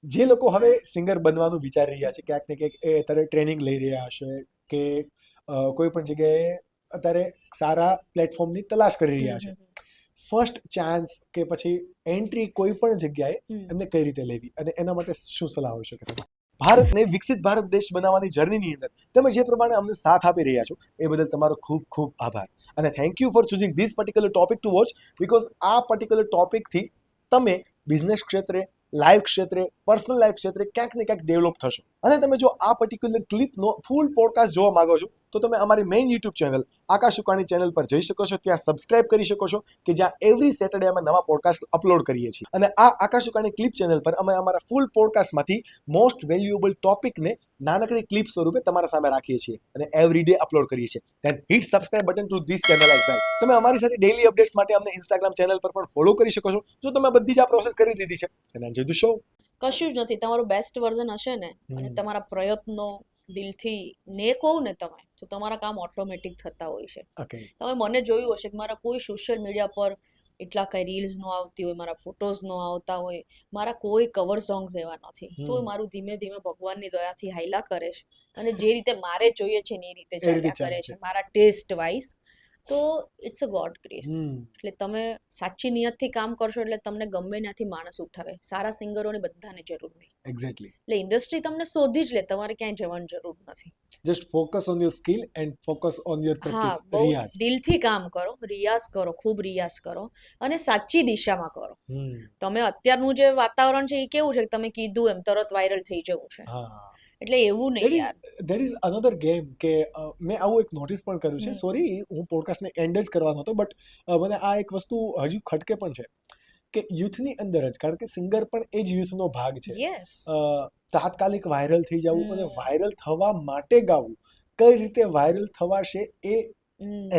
જે લોકો હવે સિંગર બનવાનું વિચારી રહ્યા છે, ક્યાંક ને ક્યાંક એ અત્યારે ટ્રેનિંગ લઈ રહ્યા હશે કે કોઈ પણ જગ્યાએ અત્યારે સારા પ્લેટફોર્મની તલાશ કરી રહ્યા છે, ફર્સ્ટ ચાન્સ કે પછી એન્ટ્રી કોઈ પણ જગ્યાએ એમને કઈ રીતે લેવી અને એના માટે શું સલાહ હોઈ શકે તમારી? ભારતને વિકસિત ભારત દેશ બનાવવાની જર્નીની અંદર તમે જે પ્રમાણે અમને સાથ આપી રહ્યા છો એ બદલ તમારો ખૂબ ખૂબ આભાર અને thank you for choosing this particular topic two watch, because આ પર્ટિક્યુલર ટોપિકથી તમે બિઝનેસ ક્ષેત્રે, લાઈફ ક્ષેત્રે, પર્સનલ લાઈફ ક્ષેત્રે ક્યાંક ને ક્યાંક ડેવલપ થશો. અને તમે જો આ પર્ટિક્યુલર ક્લિપનો ફૂલ પોડકાસ્ટ જોવા માંગો છો તો તમે અમારી મેઇન યુટ્યુબ ચેનલ આકાશ ઉકાણી ચેનલ પર જઈ શકો છો, ત્યાં સબસ્ક્રાઇબ કરી શકો છો કે જ્યાં એવરી સેટરડે અમે નવા પોડકાસ્ટ અપલોડ કરીએ છીએ. અને આ આકાશ ઉકાણી ક્લિપ ચેનલ પર અમે અમારા ફૂલ પોડકાસ્ટમાંથી મોસ્ટ વેલ્યુએબલ ટોપિકને નાનકડી ક્લિપ સ્વરૂપે તમારા સામે રાખીએ છીએ અને એવરી ડે અપલોડ કરીએ છીએ. Then hit subscribe button to this channel as well. તમે અમારી સાથે ડેઇલી અપડેટ્સ માટે અમને ઇન્સ્ટાગ્રામ ચેનલ પર પણ ફોલો કરી શકો છો જો તમે બધી જ આ પ્રોસેસ કરી દીધી છે. અને એન્જોય ધ શો. કશું જ નથી. તમારું બેસ્ટ વર્ઝન હશે ને અને તમારા પ્રયત્નો દિલથી ને કહું ને તમે તો તમારા કામ ઓટોમેટિક થતા હોય છે. ઓકે. તમે મને જોયું હશે કે મારા કોઈ સોશિયલ મીડિયા પર એટલા કઈ રીલ્સ નો આવતી હોય, મારા ફોટોઝ નો આવતા હોય, મારા કોઈ કવર સોંગ્સ એવા નથી, તો મારું ધીમે ધીમે ભગવાનની દયાથી હાઈલા કરે છે અને જે રીતે મારે જોઈએ છે ને એ રીતે ચાલ્યા કરે છે મારા ટેસ્ટ વાઇઝ. તો ઇટ્સ અ ગોડ ગ્રેસ. એટલે તમે સાચી નિયતથી કામ કરશો એટલે તમને ગમે ત્યાંથી માણસ ઉઠાવે. સારા સિંગરોની બધાને જરૂર હોય. એક્ઝેક્ટલી. એટલે ઇન્ડસ્ટ્રી તમને શોધી જ લે, તમારે ક્યાંય જવાની જરૂર નથી. Just focus on your skill and focus on your હા, પ્રેક્ટિસ, બહુ રિયાઝ. દિલથી કામ કરો, રિયાઝ કરો, ખૂબ રિયાઝ કરો અને સાચી દિશામાં કરો. તમે અત્યારનું જે વાતાવરણ છે એ કેવું છે કે તમે કીધું એમ તરત વાયરલ થઈ જવું છે, હા. એટલે એવું નહીં યાર. દેર ઇઝ અનધર ગેમ કે મેં આવું એક નોટિસ પણ કર્યું છે. સોરી, હું પોડકાસ્ટને એન્ડ જ કરવાનો હતો, બટ મને આ એક વસ્તુ હજુ ખટકે પણ છે કે યુથની અંદર જ, કારણ કે સિંગર પણ એ જ યુથનો ભાગ છે, યસ. તાત્કાલિક વાયરલ થઈ જવું અને વાયરલ થવા માટે ગાવું, કઈ રીતે વાયરલ થવાશે એ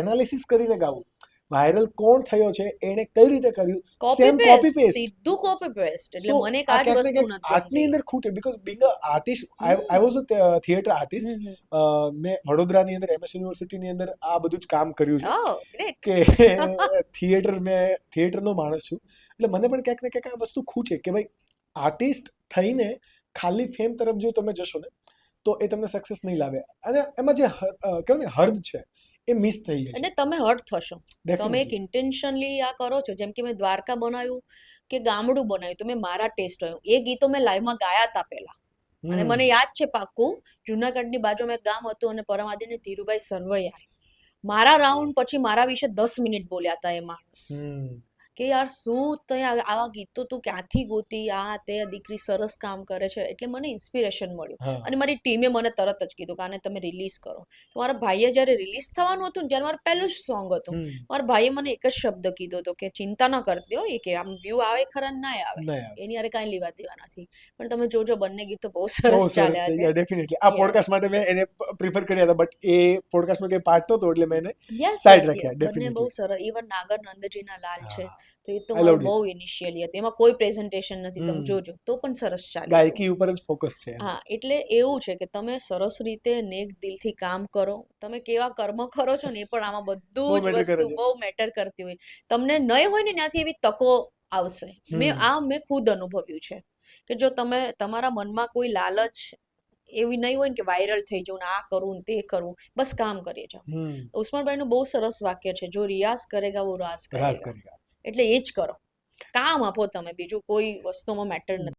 એનાલિસિસ કરીને ગાવું, વાયરલ કોણ થયો છે એને કઈ રીતે કર્યું, copy same copy paste, paste. સીધું કોપી પેસ્ટ. એટલે સો મને એક આ આ જ ક્યાંક ને વસ્તુ ક્યાંક નથી આર્ટની ગમતી. અંદર ખૂટે, because being a artist, I was a theatre artist. મેં વડોદરાની અંદર એમએસ યુનિવર્સિટીની અંદર આ બધું જ કામ કર્યું છે ઓહ ગ્રેટ. કે થિયેટરનો માણસ છું, એટલે મને પણ ક્યાંક ને ક્યાંક આ વસ્તુ ખૂટે કે ભાઈ આર્ટિસ્ટ થઈને ખાલી ફેમ તરફ જો તમે જશો ને તો એ તમને સક્સેસ નહીં લાવે અને એમાં જે કહેવાય ને હર્દ છે એ મિસ થઈ જાય છે. અને તમે હર્ટ થશો. તમે એક ડેફિનેટલી. ઇન્ટેન્શનલી આ કરો છો, જેમ કે મેં દ્વારકા બનાવ્યું કે ગામડું બનાવ્યું, તો મેં મારા ટેસ્ટ હોય એ ગીતો મેં લાઈવમાં ગાયા હતા પહેલા. અને મને યાદ છે પાક્કું, જુનાગઢની બાજુમાં એક ગામ હતું અને પરમાદિને ધીરુભાઈ સરવૈયા મારા રાઉન્ડ પછી મારા વિશે 10 મિનિટ બોલ્યા હતા એ માણસ કે યાર શું ત્યાં આવા ગીતો તું ક્યાંથી ગોતી, આ તે દીકરી સરસ કામ કરે છે. એટલે મને ઇન્સ્પિરેશન મળ્યું અને મારી ટીમે મને તરત જ કીધું કે આને તમે રિલીઝ કરો. તો મારા ભાઈએ જ્યારે રિલીઝ થવાનું હતું ને ત્યારે મારું પહેલું જ સોંગ હતું. મારા ભાઈએ મને એક જ શબ્દ કીધો હતો કે ચિંતા ન કરતી હો, એ કે આમ વ્યૂ આવે ખરા ના આવે એની યારે કાંઈ લેવા દેવા નથી, પણ તમે જોજો બંને ગીતો બહુ સરસ ચાલ્યા છે. ડેફિનેટલી. આ પોડકાસ્ટ માટે મેં એને પ્રિફર કર્યા હતા, બટ એ પોડકાસ્ટમાં કંઈ પાર્ટ નહોતો એટલે મેં એને યસ સાઈડ યસ રાખ્યા. યસ, બંને બહુ ડેફિનેટલી. સરસ. ઇવન નાગર નંદજીના લાલ છે તો એ તો I મારું loved બહુ it. ઇનિશિયલી હતું, એમાં કોઈ પ્રેઝન્ટેશન નથી, તમે જોજો તો પણ સરસ ચાલ્યું. ગાયકી ઉપર જ ફોકસ છે. હા, એટલે એવું છે કે તમે સરસ રીતે નેક દિલથી કામ કરો, તમે કેવા કર્મ કરો છો ને એ પણ આમાં બધું જ વસ્તુ બહુ મેટર કરતી હોય. તમને નહીં હોય ને ત્યાંથી એવી તકો આવશે. મેં ખુદ અનુભવ્યું છે કે જો તમે તમારા મનમાં કોઈ લાલચ એવી નહીં હોય ને કે વાયરલ થઈ જવું ને આ કરું ને તે કરું, બસ કામ કરીએ જાઓ. ઉસ્માનભાઈનું બહુ સરસ વાક્ય છે, જો રિયાઝ કરેગા વો રાઝ કરેગા. એટલે એ જ કરો, કામ આપો તમે, બીજું કોઈ વસ્તુમાં મેટર નથી.